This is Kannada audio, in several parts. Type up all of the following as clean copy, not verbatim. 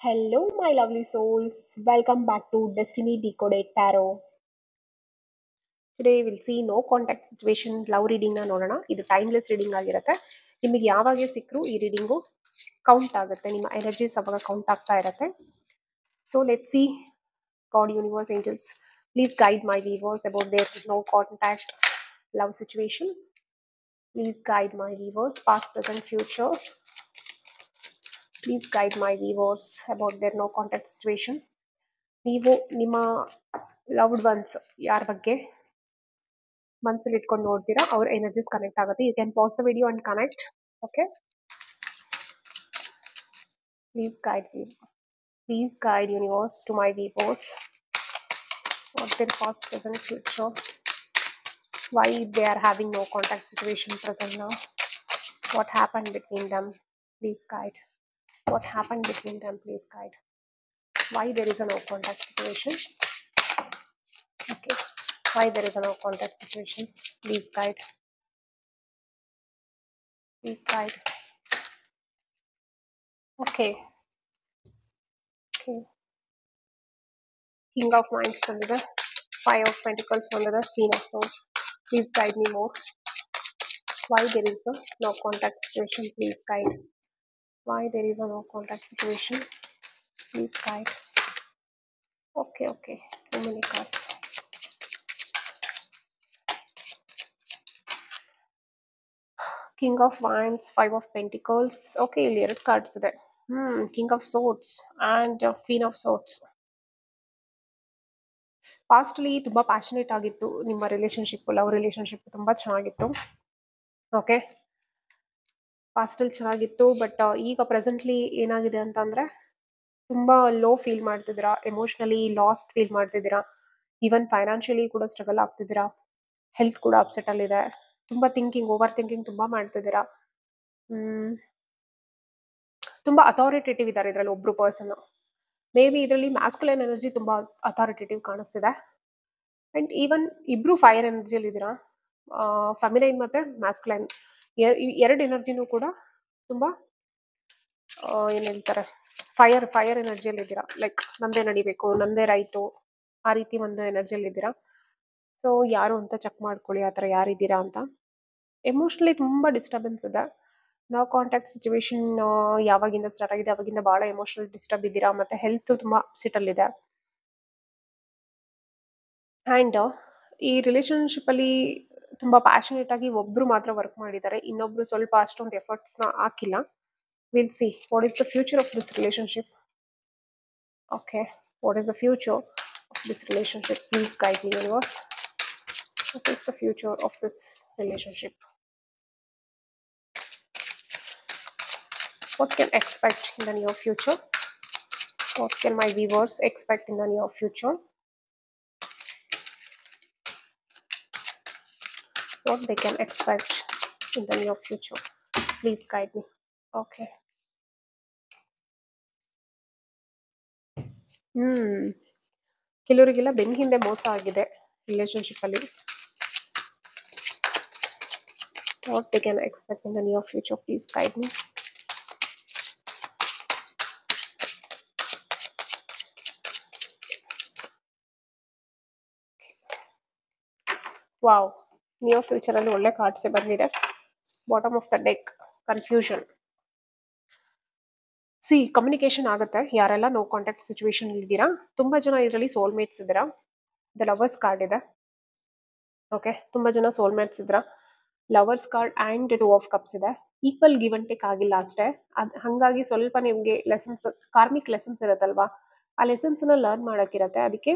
Hello, my lovely souls. Welcome back to Destiny Decoded Tarot. Today we'll see no contact situation love reading na ನೋಡೋಣ. ಇದು ಟೈಮ್ಲೆಸ್ ರೀಡಿಂಗ್ ಆಗಿರುತ್ತೆ. ನಿಮಗೆ ಯಾವಾಗ ಸಿಕ್ಕರೂ ಈ ರೀಡಿಂಗು ಕೌಂಟ್ ಆಗುತ್ತೆ. ನಿಮ್ಮ ಎನರ್ಜೀಸ್ ಅವಾಗ ಕೌಂಟ್ ಆಗ್ತಾ ಇರುತ್ತೆ. So let's see. God, universe, angels, please guide my viewers about their no contact love situation. Please guide my viewers, past, present, future. Please guide my viewers about their no contact situation. ನೀವು ನಿಮ್ಮ ಲವ್ಡ್ ಒನ್ಸ್ ಯಾರ ಬಗ್ಗೆ ಮನಸ್ಸಲ್ಲಿ ಇಟ್ಕೊಂಡು ನೋಡ್ತೀರಾ ಅವ್ರ ಎನರ್ಜೀಸ್ ಕನೆಕ್ಟ್ ಆಗುತ್ತೆ. You can pass the video and connect. Okay, please guide universe to my viewers what their past, present, future, why they are having no contact situation present now, what happened between them, please guide. What happened between them, please guide. Why there is a no contact situation. Okay, why there is a no contact situation, please guide. Please guide. Okay. King of Wands ಬಂದಿದೆ, Five of Pentacles ಬಂದಿದೆ, Queen of Swords. Please guide me more. Why there is a no contact situation, please guide. Why there is a no contact situation, please guide. Okay, too many cards. King of Wands, Five of Pentacles. Okay, ಇಲ್ಲಿ ಎರಡು cards ಇದೆ. King of Swords and Queen of Swords. ಪಾಸ್ಟ್ಲಿ ತುಂಬಾ ಪ್ಯಾಷನೇಟ್ ಆಗಿತ್ತು ನಿಮ್ಮ ರಿಲೇಶನ್ಶಿಪ್, ಲವ್ ರಿಲೇಶನ್ಶಿಪ್ ತುಂಬಾ ಚೆನ್ನಾಗಿತ್ತು. ಓಕೆ, ಪಾಸ್ಟಲ್ಲಿ ಚೆನ್ನಾಗಿತ್ತು, ಬಟ್ ಈಗ ಪ್ರೆಸೆಂಟ್ಲಿ ಏನಾಗಿದೆ ಅಂತಂದ್ರೆ ತುಂಬಾ ಲೋ ಫೀಲ್ ಮಾಡ್ತಿದ್ದೀರಾ, ಎಮೋಷನಲಿ ಲಾಸ್ಟ್ ಫೀಲ್ ಮಾಡ್ತಿದ್ದೀರಾ, ಈವನ್ ಫೈನಾನ್ಷಿಯಲಿ ಕೂಡ ಸ್ಟ್ರಗಲ್ ಆಗ್ತಿದ್ದೀರಾ, ಹೆಲ್ತ್ ಕೂಡ ಅಪ್ಸೆಟ್ ಅಲ್ಲಿದೆ, ತುಂಬಾ ಓವರ್ ಥಿಂಕಿಂಗ್ ತುಂಬಾ ಮಾಡ್ತಿದ್ದೀರಾ. ತುಂಬಾ ಅಥಾರಿಟೇಟಿವ್ ಇದ್ದಾರೆ ಇದರಲ್ಲಿ ಒಬ್ರು ಪರ್ಸನ್. ಮೇ ಬಿ ಇದರಲ್ಲಿ ಮ್ಯಾಸ್ಕುಲೈನ್ ಎನರ್ಜಿ ತುಂಬಾ ಅಥಾರಿಟೇಟಿವ್ ಕಾಣಿಸ್ತಿದೆ. ಅಂಡ್ ಈವನ್ ಇಬ್ರು ಫೈರ್ ಎನರ್ಜಿಯಲ್ಲಿ ಇದ್ದೀರಾ, ಫೆಮಿನೈನ್ ಮತ್ತೆ ಮ್ಯಾಸ್ಕುಲೈನ್ ಎರಡು ಎನರ್ಜಿನೂ ಕೂಡ ತುಂಬಾ ಏನ್ ಹೇಳ್ತಾರೆ, ಫೈರ್ ಎನರ್ಜಿಯಲ್ಲಿ ಇದ್ದೀರಾ. ಲೈಕ್ ನಂದೇ ನಡಿಬೇಕು, ನಂದೇ ರೈಟು, ಆ ರೀತಿ ಒಂದು ಎನರ್ಜಿಯಲ್ಲಿ ಇದ್ದೀರಾ. ಸೊ ಯಾರು ಅಂತ ಚೆಕ್ ಮಾಡ್ಕೊಳ್ಳಿ, ಆ ಥರ ಯಾರಿದ್ದೀರಾ ಅಂತ. ಎಮೋಷನಲಿ ತುಂಬಾ ಡಿಸ್ಟರ್ಬೆನ್ಸ್ ಇದೆ. ನೋ ಕಾಂಟ್ಯಾಕ್ಟ್ ಸಿಚುವೇಶನ್ ಯಾವಾಗಿಂದ ಸ್ಟಾರ್ಟ್ ಆಗಿದೆ ಅವಾಗಿಂದ ಬಹಳ ಎಮೋಷನಲ್ ಡಿಸ್ಟರ್ಬ್ ಇದ್ದೀರಾ, ಮತ್ತೆ ಹೆಲ್ತ್ ತುಂಬಾ ಅಪ್ಸೆಟ್ ಅಲ್ಲಿದೆ. ಆ್ಯಂಡ್ ಈ ರಿಲೇಶನ್ಶಿಪ್ ಅಲ್ಲಿ ತುಂಬಾ ಪ್ಯಾಷನೇಟ್ ಆಗಿ ಒಬ್ರು ಮಾತ್ರ ವರ್ಕ್ ಮಾಡಿದ್ದಾರೆ, ಇನ್ನೊಬ್ರು ಸ್ವಲ್ಪ ಅಷ್ಟೊಂದು ಎಫರ್ಟ್ಸ್ನ ಹಾಕಿಲ್ಲ. Will see what is the future of this relationship. Okay, what is the future of this relationship, please guide me universe. What is the future of this relationship. What can expect in the near future? What can my viewers expect in the near future? What they can expect in the near future. Please guide me. Okay. ಕೆಲವರಿಗೆಲ್ಲ ಬೆನ್ನ ಹಿಂದೆ ಮೋಸ ಆಗಿದೆ ರಿಲೇಶನ್ಶಿಪ್ ಅಲ್ಲಿ. What they can expect in the near future. Please guide me. Wow, near future ಅಲ್ಲಿ ಒಳ್ಳೆ ಕಾರ್ಡ್ಸೇ ಬಂದಿದೆ. Bottom of the deck, confusion. C, communication ಆಗುತ್ತೆ. ಯಾರೆಲ್ಲ ನೋ ಕಾಂಟ್ಯಾಕ್ಟ್ ಸಿಚುವೇಶನ್ ಇದ್ದೀರಾ, ತುಂಬಾ ಜನ ಇದರಲ್ಲಿ ಸೋಲ್ಮೇಟ್ಸ್ ಇದ್ದೀರಾ. ದ ಲವರ್ಸ್ ಕಾರ್ಡ್ ಇದೆ. ಓಕೆ, ತುಂಬಾ ಜನ ಸೋಲ್ಮೇಟ್ಸ್ ಇದ್ದೀರಾ. Lovers card and two of cups ಇದೆ. ಈಕ್ವಲ್ ಗಿವ್ ಅಂಡ್ ಟೇಕ್ ಆಗಿಲ್ಲ ಅಷ್ಟೇ. ಹಾಗಾಗಿ ಸ್ವಲ್ಪ ನಿಮಗೆ ಲೆಸನ್ಸ್, ಕಾರ್ಮಿಕ್ ಲೆಸನ್ಸ್ ಇರುತ್ತಲ್ವಾ, ಆ ಲೆಸನ್ಸ್ನ ಲರ್ನ್ ಮಾಡೋಕ್ಕಿರತ್ತೆ. ಅದಕ್ಕೆ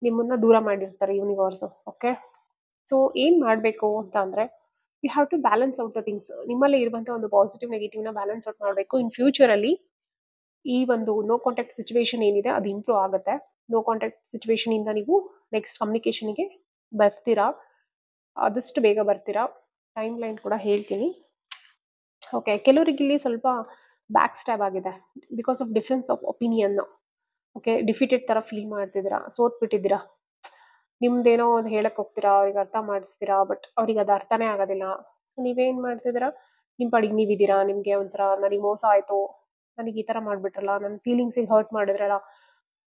ನಿಮ್ಮನ್ನ ದೂರ ಮಾಡಿರ್ತಾರೆ ಯೂನಿವರ್ಸ್. ಓಕೆ, ಸೊ ಏನ್ ಮಾಡಬೇಕು ಅಂತ ಅಂದ್ರೆ, you have to balance out the things. ನಿಮ್ಮಲ್ಲೇ ಇರುವಂತಹ ಒಂದು ಪಾಸಿಟಿವ್ ನೆಗೆಟಿವ್ನ ಬ್ಯಾಲೆನ್ಸ್ ಔಟ್ ಮಾಡಬೇಕು. ಇನ್ ಫ್ಯೂಚರ್ ಅಲ್ಲಿ ಈ ಒಂದು ನೋ ಕಾಂಟ್ಯಾಕ್ಟ್ ಸಿಚುವೇಶನ್ ಏನಿದೆ ಅದು ಇಂಪ್ರೂವ್ ಆಗುತ್ತೆ. ನೋ ಕಾಂಟ್ಯಾಕ್ಟ್ ಸಿಚುವೇಶನ್ ಇಂದ ನೀವು ನೆಕ್ಸ್ಟ್ ಕಮ್ಯುನಿಕೇಶನ್ಗೆ ಬರ್ತೀರಾ, ಆದಷ್ಟು ಬೇಗ ಬರ್ತೀರಾ. ಟೈಮ್ ಲೈನ್ ಕೂಡ ಹೇಳ್ತೀನಿ. ಓಕೆ, ಕೆಲವರಿಗೆ ಇಲ್ಲಿ ಸ್ವಲ್ಪ ಬ್ಯಾಕ್ ಸ್ಟ್ಯಾಬ್ ಆಗಿದೆ because of difference of opinion. Okay, defeated ತರ ಫೀಲ್ ಮಾಡ್ತಿದ್ದೀರಾ, ಸೋತ್ ಬಿಟ್ಟಿದ್ದೀರಾ. ನಿಮ್ದೇನೋ ಒಂದು ಹೇಳಕ್ ಹೋಗ್ತೀರಾ, ಅವ್ರಿಗೆ ಅರ್ಥ ಮಾಡಿಸ್ತೀರಾ, ಬಟ್ ಅವ್ರಿಗೆ ಅದು ಅರ್ಥನೇ ಆಗೋದಿಲ್ಲ. ಸೊ ನೀವೇನ್ ಮಾಡ್ತಿದ್ದೀರಾ, ನಿಮ್ ಪಾಡಿಗೆ ನೀವಿದ್ದೀರಾ. ನಿಮ್ಗೆ ಒಂಥರ ನನಗೆ ಮೋಸ ಆಯ್ತು, ನನಗೆ ಈ ತರ ಮಾಡ್ಬಿಟ್ರಲ್ಲ, ನನ್ನ ಫೀಲಿಂಗ್ಸಿಗೆ ಹರ್ಟ್ ಮಾಡಿದ್ರಲ್ಲ,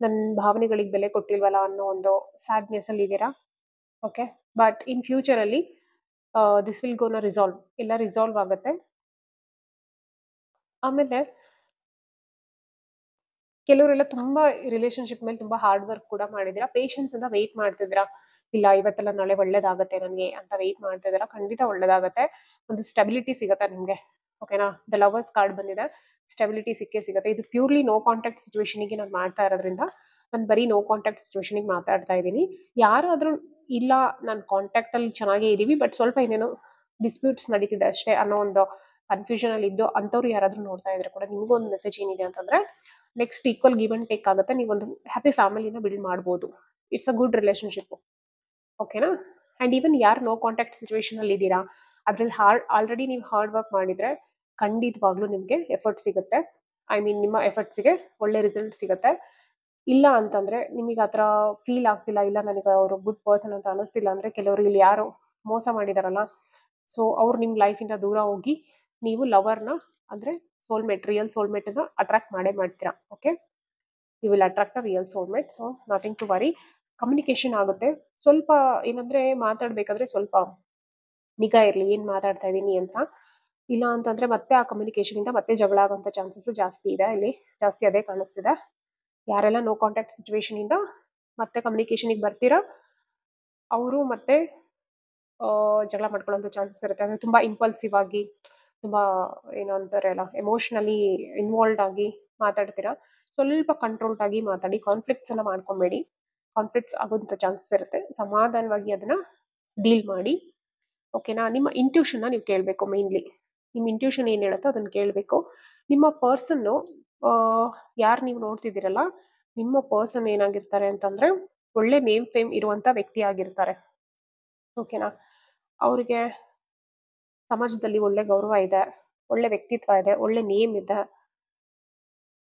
ನನ್ನ ಭಾವನೆಗಳಿಗೆ ಬೆಲೆ ಕೊಟ್ಟಿಲ್ವಲ್ಲ ಅನ್ನೋ ಒಂದು ಸ್ಯಾಡ್ನೆಸ್ ಅಲ್ಲಿ ಇದ್ದೀರಾ. ಓಕೆ, ಬಟ್ ಇನ್ ಫ್ಯೂಚರ್ ಅಲ್ಲಿ ದಿಸ್ ವಿಲ್ ಗೋನ ರಿಸಾಲ್ವ್, ಎಲ್ಲ ರಿಸಾಲ್ವ್ ಆಗುತ್ತೆ. ಆಮೇಲೆ ಕೆಲವರೆಲ್ಲ ತುಂಬಾ ರಿಲೇಶನ್ಶಿಪ್ ಮೇಲೆ ತುಂಬಾ ಹಾರ್ಡ್ ವರ್ಕ್ ಕೂಡ ಮಾಡಿದಿರಾ, ಪೇಷನ್ಸ್ ಅಂತ ವೆಯ್ಟ್ ಮಾಡ್ತಿದ್ದೀರಾ. ಇಲ್ಲ ಇವತ್ತೆಲ್ಲ ನಾಳೆ ಒಳ್ಳೇದಾಗತ್ತೆ ನನಗೆ ಅಂತ ವೆಯ್ಟ್ ಮಾಡ್ತಿದ್ದೀರಾ. ಖಂಡಿತ ಒಳ್ಳೇದಾಗತ್ತೆ, ಒಂದು ಸ್ಟೆಬಿಲಿಟಿ ಸಿಗತ್ತೆ ನಿಮ್ಗೆ. ಓಕೆನಾ, ದ ಲವರ್ಸ್ ಕಾರ್ಡ್ ಬಂದಿದೆ, ಸ್ಟೆಬಿಲಿಟಿ ಸಿಕ್ಕೇ ಸಿಗುತ್ತೆ. ಇದು ಪ್ಯೂರ್ಲಿ ನೋ ಕಾಂಟ್ಯಾಕ್ಟ್ ಸಿಚುವೇಶನ್ಗೆ ನಾನು ಮಾಡ್ತಾ ಇರೋದ್ರಿಂದ ನಾನು ಬರೀ ನೋ ಕಾಂಟ್ಯಾಕ್ಟ್ ಸಿಚುವೇಶನ್ಗೆ ಮಾತಾಡ್ತಾ ಇದ್ದೀನಿ. ಯಾರಾದ್ರೂ ಇಲ್ಲ ನಾನು ಕಾಂಟ್ಯಾಕ್ಟ್ ಅಲ್ಲಿ ಚೆನ್ನಾಗೇ ಇದೀವಿ ಬಟ್ ಸ್ವಲ್ಪ ಏನೇನೋ ಡಿಸ್ಪ್ಯೂಟ್ಸ್ ನಡೀತಿದೆ ಅಷ್ಟೇ ಅನ್ನೋ ಒಂದು ಕನ್ಫ್ಯೂಷನ್ ಅಲ್ಲಿ ಇದ್ದು ಅಂಥವ್ರು ಯಾರಾದ್ರೂ ನೋಡ್ತಾ ಇದ್ರೆ ಕೂಡ ನಿಮಗೂ ಒಂದು ಮೆಸೇಜ್ ಏನಿದೆ ಅಂತಂದ್ರೆ, next equal give and take ಆಗುತ್ತೆ, ನೀವೊಂದು ಹ್ಯಾಪಿ ಫ್ಯಾಮಿಲಿನ ಬಿಲ್ಡ್ ಮಾಡ್ಬೋದು. It's a good relationship. ಓಕೆನಾ, ಅಂಡ್ ಈವನ್ ಯಾರು ನೋ ಕಾಂಟ್ಯಾಕ್ಟ್ ಸಿಚುವೇಶನ್ ಅಲ್ಲಿ ಇದ್ದೀರಾ, ಅದ್ರಲ್ಲಿ ಆಲ್ರೆಡಿ ನೀವು ಹಾರ್ಡ್ ವರ್ಕ್ ಮಾಡಿದ್ರೆ ಖಂಡಿತವಾಗ್ಲೂ ನಿಮ್ಗೆ ಎಫರ್ಟ್ ಸಿಗುತ್ತೆ. ಐ ಮೀನ್ ನಿಮ್ಮ ಎಫರ್ಟ್ಸ್ಗೆ ಒಳ್ಳೆ ರಿಸಲ್ಟ್ ಸಿಗುತ್ತೆ. ಇಲ್ಲ ಅಂತಂದ್ರೆ ನಿಮಗೆ ಆತರ ಫೀಲ್ ಆಗ್ತಿಲ್ಲ, ಇಲ್ಲ ನನಗೆ ಅವರು ಗುಡ್ ಪರ್ಸನ್ ಅಂತ ಅನಿಸ್ತಿಲ್ಲ ಅಂದ್ರೆ, ಕೆಲವರು ಇಲ್ಲಿ ಯಾರು ಮೋಸ ಮಾಡಿದಾರಲ್ಲ, ಸೊ ಅವ್ರು ನಿಮ್ ಲೈಫ್ ಇಂದ ದೂರ ಹೋಗಿ ನೀವು ಲವರ್ನ ಅಂದ್ರೆ ಸೋಲ್ಮೇಟ್, ರಿಯಲ್ ಸೋಲ್ಮೇಟ್ ಅನ್ನ ಅಟ್ರಾಕ್ಟ್ ಮಾಡೇ ಮಾಡ್ತೀರಾ. Okay, you will attract a real soulmate. So nothing to worry. Communication ಆಗುತ್ತೆ. ಸ್ವಲ್ಪ ಏನಂದ್ರೆ ಮಾತಾಡ್ಬೇಕಾದ್ರೆ ಸ್ವಲ್ಪ ನಿಗಾ ಇರ್ಲಿ ಏನ್ ಮಾತಾಡ್ತಾ ಇದೀನಿ ಅಂತ. ಇಲ್ಲ ಅಂತಂದ್ರೆ ಮತ್ತೆ ಆ ಕಮ್ಯುನಿಕೇಶನ್ ಇಂದ ಮತ್ತೆ ಜಗಳ ಆಗುವಂತ ಚಾನ್ಸಸ್ ಜಾಸ್ತಿ ಇದೆ. ಇಲ್ಲಿ ಜಾಸ್ತಿ ಅದೇ ಕಾಣಿಸ್ತಿದೆ. ಯಾರೆಲ್ಲ ನೋ ಕಾಂಟ್ಯಾಕ್ಟ್ ಸಿಚುವೇಶನ್ ಇಂದ ಮತ್ತೆ ಕಮ್ಯುನಿಕೇಶನ್ ಬರ್ತೀರಾ, ಅವರು ಮತ್ತೆ ಜಗಳ ಮಾಡ್ಕೊಳ್ಳೋ ಚಾನ್ಸಸ್ ಇರುತ್ತೆ. ಅಂದ್ರೆ ತುಂಬಾ ಇಂಪಲ್ಸಿವ್ ಆಗಿ, ತುಂಬಾ ಏನು ಅಂತಾರೆ ಅಲ್ಲ, ಎಮೋಷನಲಿ ಇನ್ವಾಲ್ವ್ ಆಗಿ ಮಾತಾಡ್ತೀರಾ. ಸ್ವಲ್ಪ ಕಂಟ್ರೋಲ್ಡ್ ಆಗಿ ಮಾತಾಡಿ, ಕಾನ್ಫ್ಲಿಕ್ಟ್ಸ್ ಎಲ್ಲ ಮಾಡ್ಕೊಬೇಡಿ. ಕಾನ್ಫ್ಲಿಕ್ಟ್ಸ್ ಆಗುವಂತ ಚಾನ್ಸಸ್ ಇರುತ್ತೆ. ಸಮಾಧಾನವಾಗಿ ಅದನ್ನ ಡೀಲ್ ಮಾಡಿ. ಓಕೆನಾ, ನಿಮ್ಮ ಇಂಟ್ಯೂಷನ್ ನೀವು ಕೇಳಬೇಕು. ಮೇನ್ಲಿ ನಿಮ್ಮ ಇಂಟ್ಯೂಷನ್ ಏನ್ ಹೇಳುತ್ತೋ ಅದನ್ನ ಕೇಳಬೇಕು. ನಿಮ್ಮ ಪರ್ಸನ್ ಯಾರು ನೀವು ನೋಡ್ತಿದ್ದೀರಲ್ಲ, ನಿಮ್ಮ ಪರ್ಸನ್ ಏನಾಗಿರ್ತಾರೆ ಅಂತಂದ್ರೆ ಒಳ್ಳೆ ನೇಮ್ ಫೇಮ್ ಇರುವಂತ ವ್ಯಕ್ತಿ ಆಗಿರ್ತಾರೆ. ಓಕೆನಾ, ಅವ್ರಿಗೆ ಸಮಾಜದಲ್ಲಿ ಒಳ್ಳೆ ಗೌರವ ಇದೆ, ಒಳ್ಳೆ ವ್ಯಕ್ತಿತ್ವ ಇದೆ, ಒಳ್ಳೆ ನೇಮ್ ಇದೆ,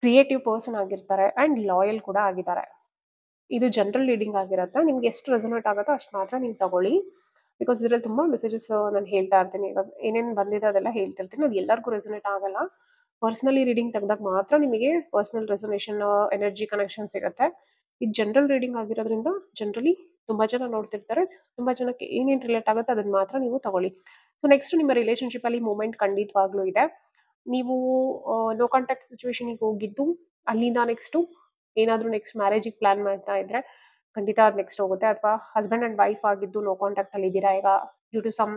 ಕ್ರಿಯೇಟಿವ್ ಪರ್ಸನ್ ಆಗಿರ್ತಾರೆ ಅಂಡ್ ಲಾಯಲ್ ಕೂಡ ಆಗಿದ್ದಾರೆ. ಇದು ಜನರಲ್ ರೀಡಿಂಗ್ ಆಗಿರುತ್ತೆ. ನಿಮ್ಗೆ ಎಷ್ಟು ರೆಸೊನೇಟ್ ಆಗುತ್ತೋ ಅಷ್ಟು ಮಾತ್ರ ನೀವು ತಗೊಳ್ಳಿ. ಬಿಕಾಸ್ ಇದ್ರಲ್ಲಿ ತುಂಬಾ ಮೆಸೇಜಸ್ ನಾನು ಹೇಳ್ತಾ ಇರ್ತೀನಿ, ಇವಾಗ ಏನೇನು ಬಂದಿದೆ ಅದೆಲ್ಲ ಹೇಳ್ತಿರ್ತೀನಿ. ಅದು ಎಲ್ಲರಿಗೂ ರೆಸೊನೇಟ್ ಆಗಲ್ಲ. ಪರ್ಸನಲಿ ರೀಡಿಂಗ್ ತೆಗೆದಾಗ ಮಾತ್ರ ನಿಮಗೆ ಪರ್ಸನಲ್ ರೆಸೊನೇಷನ್ ಎನರ್ಜಿ ಕನೆಕ್ಷನ್ ಸಿಗುತ್ತೆ. ಇದು ಜನರಲ್ ರೀಡಿಂಗ್ ಆಗಿರೋದ್ರಿಂದ ಜನರಲಿ ತುಂಬಾ ಜನ ನೋಡ್ತಿರ್ತಾರೆ. ತುಂಬಾ ಜನಕ್ಕೆ ಏನೇನು ರಿಲೇಟ್ ಆಗುತ್ತೆ ಅದನ್ನ ಮಾತ್ರ ನೀವು ತಗೊಳ್ಳಿ. ಸೊ ನೆಕ್ಸ್ಟ್ ನಿಮ್ಮ ರಿಲೇಶನ್ಶಿಪ್ ಅಲ್ಲಿ ಮೂಮೆಂಟ್ ಖಂಡಿತವಾಗ್ಲೂ ಇದೆ. ನೀವು ನೋ ಕಾಂಟ್ಯಾಕ್ಟ್ ಸಿಚುವೇಶನ್ಗೆ ಹೋಗಿದ್ದು ಅಲ್ಲಿಂದ ನೆಕ್ಸ್ಟ್ ಏನಾದ್ರೂ ನೆಕ್ಸ್ಟ್ ಮ್ಯಾರೇಜಿಗೆ ಪ್ಲಾನ್ ಮಾಡ್ತಾ ಇದ್ರೆ ಖಂಡಿತ ಅದು ನೆಕ್ಸ್ಟ್ ಹೋಗುತ್ತೆ. ಅಥವಾ ಹಸ್ಬೆಂಡ್ ಅಂಡ್ ವೈಫ್ ಆಗಿದ್ದು ನೋ ಕಾಂಟ್ಯಾಕ್ಟ್ ಅಲ್ಲಿ ಇದ್ದೀರಾ ಈಗ ಡ್ಯೂ ಟು ಸಮ್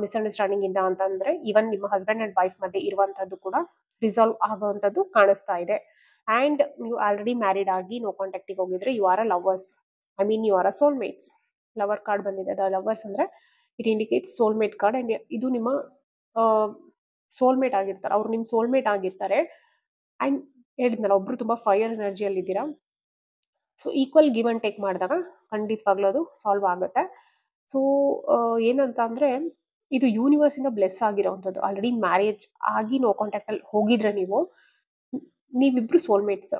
ಮಿಸ್ಅಂಡರ್ಸ್ಟ್ಯಾಂಡಿಂಗ್ ಇಂದ ಅಂತಂದ್ರೆ, ಇವನ್ ನಿಮ್ಮ ಹಸ್ಬೆಂಡ್ ಅಂಡ್ ವೈಫ್ ಮಧ್ಯೆ ಇರುವಂತದ್ದು ಕೂಡ ರಿಸಾಲ್ವ್ ಆಗುವಂತದ್ದು ಕಾಣಿಸ್ತಾ ಇದೆ. ಅಂಡ್ ನೀವು ಆಲ್ರೆಡಿ ಮ್ಯಾರಿಡ್ ಆಗಿ ನೋ ಕಾಂಟ್ಯಾಕ್ಟಿಗೆ ಹೋಗಿದ್ರೆ you are a lovers, I mean you are a soulmates. Lover card ಬಂದಿದೆ. ಲವರ್ಸ್ ಅಂದ್ರೆ it indicates soulmate card. And ಇದು ನಿಮ್ಮ ಸೋಲ್ಮೇಟ್ ಆಗಿರ್ತಾರೆ, ಅವ್ರು ನಿಮ್ ಸೋಲ್ಮೇಟ್ ಆಗಿರ್ತಾರೆ. ಅಂಡ್ ಹೇಳಿದ್ನಲ್ಲ, ಒಬ್ರು ತುಂಬಾ ಫೈರ್ ಎನರ್ಜಿಯಲ್ಲಿ ಇದ್ದೀರಾ. So equal give and take ಮಾಡಿದಾಗ ಖಂಡಿತವಾಗ್ಲೂ ಅದು ಸಾಲ್ವ್ ಆಗುತ್ತೆ. ಸೊ ಏನಂತ ಅಂದ್ರೆ, ಇದು ಯೂನಿವರ್ಸ್ ಇಂದ ಬ್ಲೆಸ್ ಆಗಿರೋವಂಥದ್ದು. ಆಲ್ರೆಡಿ ಮ್ಯಾರೇಜ್ ಆಗಿ ನೋ ಕಾಂಟ್ಯಾಕ್ಟ್ ಅಲ್ಲಿ ಹೋಗಿದ್ರೆ ನೀವಿಬ್ರು ಸೋಲ್ಮೇಟ್ಸ್.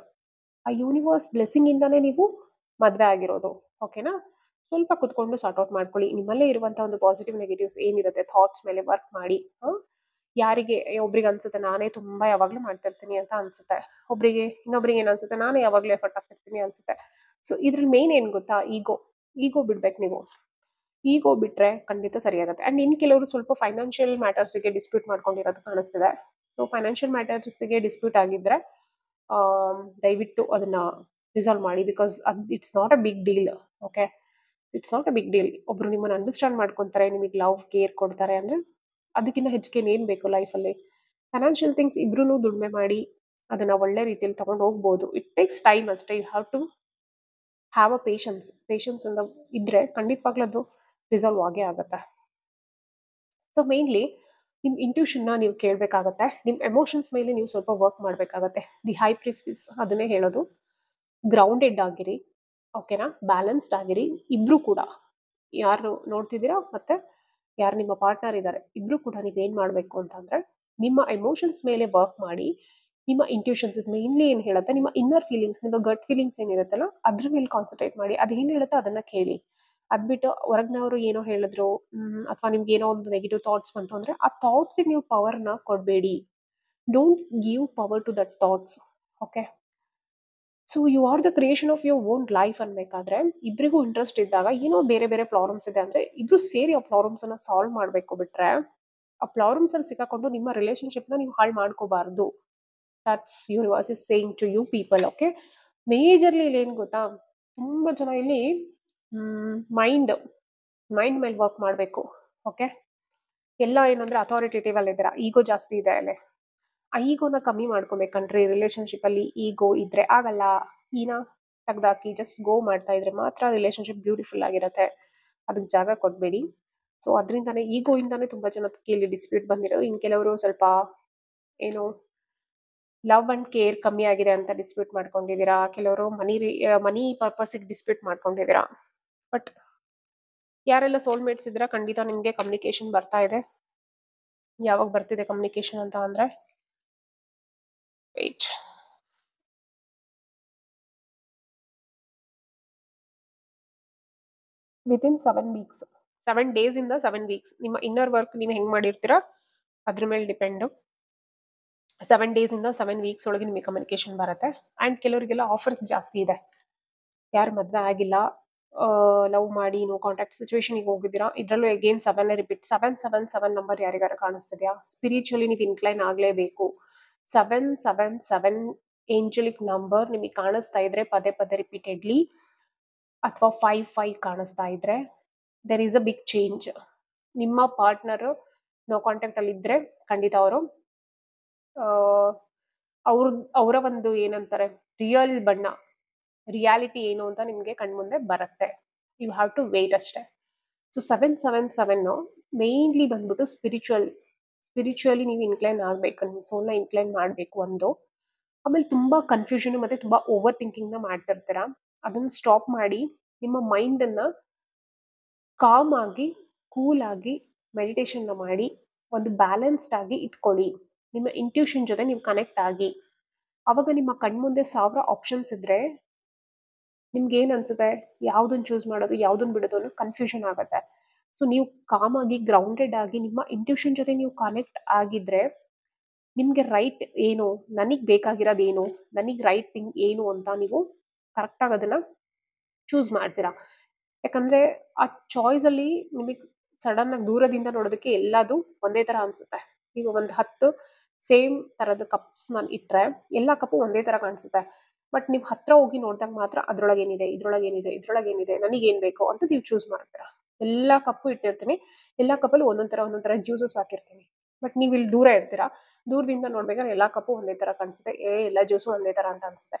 ಆ ಯೂನಿವರ್ಸ್ ಬ್ಲೆಸ್ಸಿಂಗ್ ಇಂದಾನೇ ನೀವು ಮದ್ವೆ ಆಗಿರೋದು. ಓಕೆನಾ, ಸ್ವಲ್ಪ ಕುತ್ಕೊಂಡು ಸಾರ್ಟ್ ಔಟ್ ಮಾಡ್ಕೊಳ್ಳಿ. ನಿಮ್ಮಲ್ಲೇ ಇರುವಂತ ಒಂದು ಪಾಸಿಟಿವ್ ನೆಗೆಟಿವ್ಸ್ ಏನಿರುತ್ತೆ ಥಾಟ್ಸ್ ಮೇಲೆ ವರ್ಕ್ ಮಾಡಿ. ಯಾರಿಗೆ ಒಬ್ರಿಗೆ ಅನ್ಸುತ್ತೆ ನಾನೇ ತುಂಬಾ ಯಾವಾಗ್ಲೂ ಮಾಡ್ತಿರ್ತೀನಿ ಅಂತ ಅನ್ಸುತ್ತೆ, ಇನ್ನೊಬ್ರಿಗೆ ಏನ್ ಅನ್ಸುತ್ತೆ ನಾನೇ ಯಾವಾಗ್ಲೂ ಎಫರ್ಟ್ ಆಗ್ತಿರ್ತೀನಿ ಅನ್ಸುತ್ತೆ. ಸೊ ಇದ್ರಲ್ಲಿ ಮೇನ್ ಏನ್ ಗೊತ್ತಾ, ಈಗೋ ಬಿಡ್ಬೇಕು ನೀವು. ಈಗೋ ಬಿಟ್ರೆ ಖಂಡಿತ ಸರಿಯಾಗುತ್ತೆ. ಅಂಡ್ ಇನ್ ಕೆಲವರು ಸ್ವಲ್ಪ ಫೈನಾನ್ಷಿಯಲ್ ಮ್ಯಾಟರ್ಸ್ಗೆ ಡಿಸ್ಪ್ಯೂಟ್ ಮಾಡ್ಕೊಂಡಿರೋದು ಕಾಣಿಸ್ತಿದೆ. ಸೊ ಫೈನಾನ್ಷಿಯಲ್ ಮ್ಯಾಟರ್ಸ್ಗೆ ಡಿಸ್ಪ್ಯೂಟ್ ಆಗಿದ್ರೆ ದಯವಿಟ್ಟು ಅದನ್ನ ರಿಸಾಲ್ವ್ ಮಾಡಿ. Because it's not a big deal. Okay, it's not a big deal. ಒಬ್ರು ನಿಮ್ಮನ್ನ ಅಂಡರ್ಸ್ಟ್ಯಾಂಡ್ ಮಾಡ್ಕೊಂತಾರೆ, ನಿಮಗೆ ಲವ್ ಕೇರ್ ಕೊಡ್ತಾರೆ ಅಂದ್ರೆ ಅದಕ್ಕಿಂತ ಹೆಚ್ಚಿಗೆ ಏನ್ ಬೇಕು ಲೈಫಲ್ಲಿ. ಫೈನಾನ್ಷಿಯಲ್ ಥಿಂಗ್ಸ್ ಇಬ್ರು ದುಡಿಮೆ ಮಾಡಿ ಅದನ್ನ ಒಳ್ಳೆ ರೀತಿಯಲ್ಲಿ ತಗೊಂಡು ಹೋಗ್ಬೋದು. ಇಟ್ ಟೇಕ್ಸ್ ಟೈಮ್ ಅಷ್ಟೇ. You have to have a patience ಅಂತ ಇದ್ರೆ ಖಂಡಿತವಾಗ್ಲೂ ಅದು ರಿಸಾಲ್ವ್ ಆಗೇ ಆಗುತ್ತೆ. ಸೊ ಮೇನ್ಲಿ ನಿಮ್ ಇಂಟ್ಯೂಷನ್ ನೀವು ಕೇಳಬೇಕಾಗತ್ತೆ. ನಿಮ್ ಎಮೋಷನ್ಸ್ ಮೇಲೆ ನೀವು ಸ್ವಲ್ಪ ವರ್ಕ್ ಮಾಡ್ಬೇಕಾಗತ್ತೆ. ದಿ ಹೈ ಪ್ರಿಸ್ಟಿಸ್ ಅದನ್ನೇ ಹೇಳೋದು. ಗ್ರೌಂಡೆಡ್ ಆಗಿರಿ. ಓಕೆನಾ, ಬ್ಯಾಲೆನ್ಸ್ಡ್ ಆಗಿರಿ. ಇಬ್ರು ಕೂಡ ಯಾರು ನೋಡ್ತಿದ್ದೀರಾ ಮತ್ತೆ ಯಾರು ನಿಮ್ಮ ಪಾರ್ಟ್ನರ್ ಇದ್ದಾರೆ, ಇಬ್ರು ಕೂಡ ನೀವೇನ್ ಮಾಡ್ಬೇಕು ಅಂತಂದ್ರೆ ನಿಮ್ಮ ಎಮೋಷನ್ಸ್ ಮೇಲೆ ವರ್ಕ್ ಮಾಡಿ. ನಿಮ್ಮ ಇಂಟ್ಯೂಷನ್ಸ್ ಮೇನ್ಲಿ ಏನ್ ಹೇಳುತ್ತೆ, ನಿಮ್ಮ ಇನ್ನರ್ ಫೀಲಿಂಗ್ಸ್, ನಿಮ್ಮ ಗಟ್ ಫೀಲಿಂಗ್ಸ್ ಏನಿರುತ್ತಲ್ಲ ಅದ್ರ ಮೇಲೆ ಕಾನ್ಸಂಟ್ರೇಟ್ ಮಾಡಿ. ಅದೇನ್ ಹೇಳುತ್ತೆ ಅದನ್ನ ಕೇಳಿ. ಅದ್ಬಿಟ್ಟು ಹೊರಗ್ನವರು ಏನೋ ಹೇಳಿದ್ರು ಅಥವಾ ನಿಮ್ಗೆ ಏನೋ ಒಂದು ನೆಗೆಟಿವ್ ಥಾಟ್ಸ್ ಬಂತು ಅಂದ್ರೆ ಆ ಥಾಟ್ಸಿಗೆ ನೀವು ಪವರ್ನ ಕೊಡಬೇಡಿ. Don't give power to that thoughts. Okay, so you are the creation of your own life ಅನ್ಬೇಕಾದ್ರೆ ಇಬ್ಬರಿಗೂ ಇಂಟ್ರೆಸ್ಟ್ ಇದ್ದಾಗ ಏನೋ ಬೇರೆ ಬೇರೆ ಪ್ರಾಬ್ಲಮ್ಸ್ ಇದೆ ಅಂದ್ರೆ ಇಬ್ರು ಸೇರಿ ಆ ಪ್ರಾಬ್ಲಮ್ಸ್ ಅನ್ನ ಸಾಲ್ವ್ ಮಾಡ್ಬೇಕು. ಬಿಟ್ರೆ ಆ ಪ್ರಾಬ್ಲಮ್ಸ್ ಅಲ್ಲಿ ಸಿಕ್ಕಾಕೊಂಡು ನಿಮ್ಮ ರಿಲೇಶನ್ಶಿಪ್ ನ ನೀವು ಹಾಳು ಮಾಡ್ಕೋಬಾರ್ದು. That's universe is saying to you people. Okay, majorly ಇಲ್ಲಿ ಏನ್ ಗೊತ್ತಾ, ತುಂಬಾ ಜನ ಇಲ್ಲಿ ಮೈಂಡ್ ಮೈಂಡ್ ಮೇಲೆ ವರ್ಕ್ ಮಾಡಬೇಕು. ಓಕೆ, ಎಲ್ಲ ಏನಂದ್ರೆ ಅಥಾರಿಟೇಟಿವ್ ಅಲ್ಲಿ ಇದ್ದೀರಾ, ಈಗೋ ಜಾಸ್ತಿ ಇದೆ ಅಲ್ಲೇ. ಆ ಈಗೋನ ಕಮ್ಮಿ ಮಾಡ್ಕೊಬೇಕಂಡ್ರಿ. ರಿಲೇಶನ್ಶಿಪ್ ಅಲ್ಲಿ ಈಗೋ ಇದ್ರೆ ಆಗಲ್ಲ. ಈನ ತೆಗ್ದಾಕಿ ಜಸ್ಟ್ ಗೋ ಮಾಡ್ತಾ ಇದ್ರೆ ಮಾತ್ರ ರಿಲೇಶನ್ಶಿಪ್ ಬ್ಯೂಟಿಫುಲ್ ಆಗಿರತ್ತೆ. ಅದಕ್ಕೆ ಜಾಗ ಕೊಡ್ಬೇಡಿ. ಸೊ ಅದರಿಂದಾನೇ ಈಗೋ ಇಂದಾನೆ ತುಂಬಾ ಜನ ಇಲ್ಲಿ ಡಿಸ್ಪ್ಯೂಟ್ ಬಂದಿರೋದು. ಇನ್ ಕೆಲವರು ಸ್ವಲ್ಪ ಏನು ಲವ್ ಅಂಡ್ ಕೇರ್ ಕಮ್ಮಿ ಆಗಿದೆ ಅಂತ ಡಿಸ್ಪ್ಯೂಟ್ ಮಾಡ್ಕೊಂಡಿದ್ದೀರಾ. ಕೆಲವರು ಮನಿ ಪರ್ಪಸ್ಗೆ ಡಿಸ್ಪ್ಯೂಟ್ ಮಾಡ್ಕೊಂಡಿದ್ದೀರಾ. ಬಟ್ ಯಾರೆಲ್ಲ ಸೋಲ್ಮೇಟ್ಸ್ ಇದ್ರ ಖಂಡಿತ ನಿಮ್ಗೆ ಕಮ್ಯುನಿಕೇಶನ್ ಬರ್ತಾ ಇದೆ. ಯಾವಾಗ ಬರ್ತಿದೆ ಕಮ್ಯುನಿಕೇಶನ್ ಅಂತ ಅಂದ್ರೆ ವೇಟ್, ವಿತಿನ್ 7 weeks, 7 days ಇಂದ 7 weeks. ನಿಮ್ಮ ಇನ್ನರ್ ವರ್ಕ್ ನೀವು ಹೆಂಗ್ ಮಾಡಿರ್ತೀರಾ ಅದ್ರ ಮೇಲೆ ಡಿಪೆಂಡು. 7 days ಇಂದ 7 weeks ಒಳಗೆ ನಿಮಗೆ ಕಮ್ಯುನಿಕೇಶನ್ ಬರುತ್ತೆ. ಅಂಡ್ ಕೆಲವರಿಗೆಲ್ಲ ಆಫರ್ಸ್ ಜಾಸ್ತಿ ಇದೆ. ಯಾರು ಮದ್ವೆ ಆಗಿಲ್ಲ, ಲವ್ ಮಾಡಿ ನೋ ಕಾಂಟ್ಯಾಕ್ಟ್ ಸಿಚುವೇಶನ್ಗೆ ಹೋಗಿದ್ದೀರಾ, ಇದ್ರಲ್ಲೂ ಅಗೇನ್ 7 ರಿಪೀಟ್. 777 ನಂಬರ್ ಯಾರಿಗಾರ ಕಾಣಿಸ್ತಿದ್ಯಾ? ಸ್ಪಿರಿಚುವಲಿ ನೀವು ಇನ್ಕ್ಲೈನ್ ಆಗ್ಲೇಬೇಕು. 777 ಏಂಜಲಿಕ್ ನಂಬರ್ ನಿಮಗೆ ಕಾಣಿಸ್ತಾ ಇದ್ರೆ ಪದೇ ಪದೇ ರಿಪೀಟೆಡ್ಲಿ, ಅಥವಾ 55 ಕಾಣಿಸ್ತಾ ಇದ್ರೆ there is a big change. ನಿಮ್ಮ ಪಾರ್ಟ್ನರ್ ನೋ ಕಾಂಟ್ಯಾಕ್ಟ್ ಅಲ್ಲಿ ಇದ್ರೆ ಖಂಡಿತ ಅವರು ಅವರ ಒಂದು ಏನಂತಾರೆ ರಿಯಲ್ ಬಣ್ಣ, ರಿಯಾಲಿಟಿ ಏನು ಅಂತ ನಿಮ್ಗೆ ಕಣ್ಮುಂದೆ ಬರುತ್ತೆ. ಯು ಹ್ಯಾವ್ ಟು ವೇಟ್ ಅಷ್ಟೇ. ಸೊ 777 ಮೇನ್ಲಿ ಬಂದ್ಬಿಟ್ಟು ಸ್ಪಿರಿಚುವಲಿ ನೀವು ಇನ್ಕ್ಲೈನ್ ಆಗ್ಬೇಕು, ನಿಮ್ಮ ಸೋಲ್ನ ಇನ್ಕ್ಲೈನ್ ಮಾಡಬೇಕು ಒಂದು. ಆಮೇಲೆ ತುಂಬಾ ಕನ್ಫ್ಯೂಷನ್ ಮತ್ತೆ ತುಂಬಾ ಓವರ್ ಥಿಂಕಿಂಗ್ ನ ಮಾಡ್ತಿರ್ತೀರಾ. ಅದನ್ನ ಸ್ಟಾಪ್ ಮಾಡಿ ನಿಮ್ಮ ಮೈಂಡ್ ಅನ್ನ ಕಾಮ್ ಆಗಿ ಕೂಲ್ ಆಗಿ ಮೆಡಿಟೇಷನ್ ಮಾಡಿ ಒಂದು ಬ್ಯಾಲೆನ್ಸ್ಡ್ ಆಗಿ ಇಟ್ಕೊಳ್ಳಿ. ನಿಮ್ಮ ಇಂಟ್ಯೂಷನ್ ಜೊತೆ ನೀವು ಕನೆಕ್ಟ್ ಆಗಿ. ಅವಾಗ ನಿಮ್ಮ ಕಣ್ಮುಂದೆ 1000 ಆಪ್ಷನ್ಸ್ ಇದ್ರೆ ನಿಮ್ಗೆ ಏನ್ ಅನ್ಸುತ್ತೆ, ಯಾವ್ದನ್ನ ಚೂಸ್ ಮಾಡೋದು ಯಾವ್ದನ್ನ ಬಿಡೋದು ಅನ್ನೋ ಕನ್ಫ್ಯೂಷನ್ ಆಗುತ್ತೆ. ಸೊ ನೀವು ಕಾಮ್ ಆಗಿ ಗ್ರೌಂಡೆಡ್ ಆಗಿ ನಿಮ್ಮ ಇಂಟ್ಯೂಷನ್ ಜೊತೆ ನೀವು ಕನೆಕ್ಟ್ ಆಗಿದ್ರೆ ನಿಮ್ಗೆ ರೈಟ್ ಏನು, ನನಗ್ ಬೇಕಾಗಿರೋದು ಏನು, ನನಗ್ ರೈಟ್ ಥಿಂಗ್ ಏನು ಅಂತ ನೀವು ಕರೆಕ್ಟ್ ಆಗಿ ಅದನ್ನ ಚೂಸ್ ಮಾಡ್ತೀರಾ. ಯಾಕಂದ್ರೆ ಆ ಚಾಯ್ಸ್ ಅಲ್ಲಿ ನಿಮಗೆ ಸಡನ್ ಆಗಿ ದೂರದಿಂದ ನೋಡೋದಕ್ಕೆ ಎಲ್ಲದು ಒಂದೇ ತರ ಅನ್ಸುತ್ತೆ. ಈಗ ಒಂದು 10 ಸೇಮ್ ತರದ ಕಪ್ಸ್ ನಾನು ಇಟ್ರೆ ಎಲ್ಲಾ ಕಪ್ಪು ಒಂದೇ ತರ ಕಾಣಿಸುತ್ತೆ. ಬಟ್ ನೀವು ಹತ್ರ ಹೋಗಿ ನೋಡಿದಾಗ ಮಾತ್ರ ಅದ್ರೊಳಗೆ ಏನಿದೆ, ಇದ್ರೊಳಗೆ ಏನಿದೆ, ಇದ್ರೊಳಗೆ ಏನಿದೆ, ನನಗೆ ಏನ್ ಬೇಕು ಅಂತ ನೀವು ಚೂಸ್ ಮಾಡ್ತೀರಾ. ಎಲ್ಲಾ ಕಪ್ಪು ಇಟ್ಟಿರ್ತೀನಿ, ಎಲ್ಲಾ ಕಪ್ಪಲ್ಲಿ ಒಂದೊಂದ್ ತರ ಜ್ಯೂಸಸ್ ಹಾಕಿರ್ತೀನಿ. ಬಟ್ ನೀವು ಇಲ್ಲಿ ದೂರ ಇರ್ತೀರಾ, ದೂರದಿಂದ ನೋಡ್ಬೇಕಾದ್ರೆ ಎಲ್ಲಾ ಕಪ್ಪು ಒಂದೇ ತರ ಕಾಣಿಸುತ್ತೆ, ಎಲ್ಲಾ ಜ್ಯೂಸು ಒಂದೇ ತರ ಅಂತ ಅನ್ಸುತ್ತೆ.